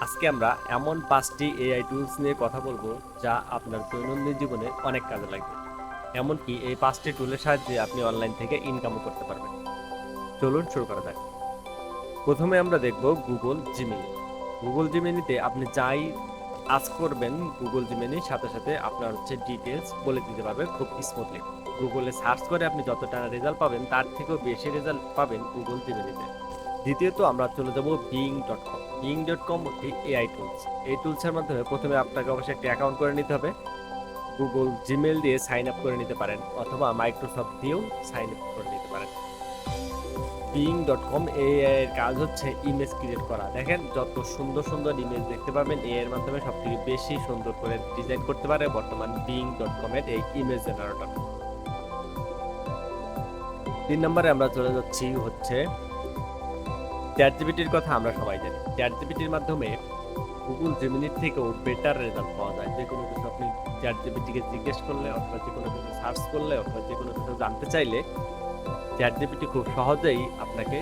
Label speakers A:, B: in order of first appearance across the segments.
A: আজকে আমরা এমন 5টি এআই টুলস নিয়ে কথা বলবো যা আপনার দৈনন্দিন জীবনে অনেক কাজে লাগবে। এমনকি এই 5টি টুলের সাহায্যে আপনি অনলাইন থেকে ইনকামও করতে পারবেন। চলুন শুরু করা যাক। প্রথমে আমরা দেখব গুগল জিমিনি। গুগল জিমিনিতে আপনি যাই আজ করবেন, গুগল জিমিনির সাথে সাথে আপনার ডিটেলস বলে দিতে পারবে খুব স্মুথলি। গুগলে সার্চ করে আপনি যতটা রেজাল্ট পাবেন তার থেকেও বেশি রেজাল্ট পাবেন গুগল জিমিনিতে। দ্বিতীয়ত আমরা চলে যাব বিং.কম। বিং.কম এআই টুলস। এই টুলসের মাধ্যমে প্রথমে আপনাকে অবশ্যই একটা অ্যাকাউন্ট করে নিতে হবে। গুগল জিমেল দিয়ে সাইন আপ করে নিতে পারেন অথবা মাইক্রোসফট দিয়েও সাইন আপ করে নিতে পারেন। বিং.কম এআই এর কাজ হচ্ছে ইমেজ ক্রিয়েট করা। দেখেন যত সুন্দর সুন্দর ইমেজ দেখতে পাবেন এআই এর মাধ্যমে সবথেকে বেশি সুন্দর করে ডিজাইন করতে পারে বর্তমান বিং.কম এর এই ইমেজ জেনারেটর। 3 নম্বরে আমরা চলে যাচ্ছি চ্যাটজিপিটির কথা আমরা সবাই জানি। চ্যাটজিপিটির মাধ্যমে গুগল জেমিনির থেকেও বেটার রেজাল্ট পাওয়া যায়। যে কোনো কিছু আপনি চ্যাটজিপিটিকে জিজ্ঞেস করলে অথবা যে কোনো কিছু সার্চ করলে অথবা যে কোনো কিছু জানতে চাইলে চ্যাটজিপিটি খুব সহজেই আপনাকে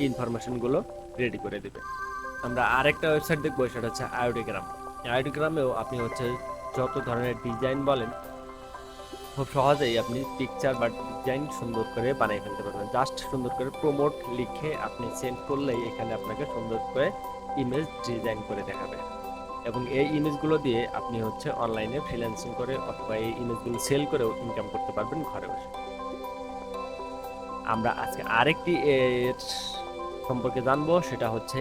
A: ইনফরমেশনগুলো রেডি করে দেবে। আমরা আরেকটা ওয়েবসাইট দেখবো, সেটা হচ্ছে আয়োডিগ্রাম। আয়োডিগ্রামেও আপনি যত ধরনের ডিজাইন বলেন খুব সহজেই আপনি পিকচার বা ডিজাইন সুন্দর করে বানিয়ে ফেলতে পারবেন। জাস্ট সুন্দর করে প্রমোট লিখে আপনি সেন্ড করলেই এখানে আপনাকে সুন্দর করে ইমেজ ডিজাইন করে দেখাবে এবং এই ইমেজগুলো দিয়ে আপনি অনলাইনে ফ্রিল্যান্সিং করে অথবা এই ইমেজগুলো সেল করেও ইনকাম করতে পারবেন ঘরে বসে। আমরা আজকে আরেকটি এর সম্পর্কে জানবো, সেটা হচ্ছে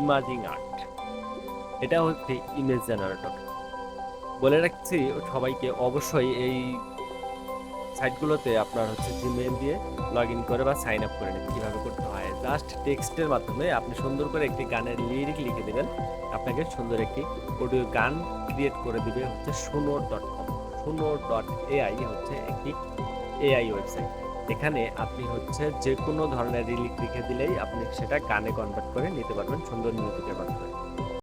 A: ইমাজিং আর্ট। এটা হচ্ছে ইমেজ জেনারেটর। বলে রাখছি সবাইকে, অবশ্যই এই সাইটগুলোতে আপনার জিমেইল দিয়ে লগ ইন করে বা সাইন আপ করে নেবেন। কীভাবে করতে হয়, জাস্ট টেক্সটের মাধ্যমে আপনি সুন্দর করে একটি গানের লিরিক লিখে দেবেন, আপনাকে সুন্দর একটি অডিও গান ক্রিয়েট করে দিবে suno.com। suno.ai একটি এআই ওয়েবসাইট। এখানে আপনি যে কোনো ধরনের লিরিক লিখে দিলেই আপনি সেটা গানে কনভার্ট করে নিতে পারবেন সুন্দর মিউজিকের মাধ্যমে।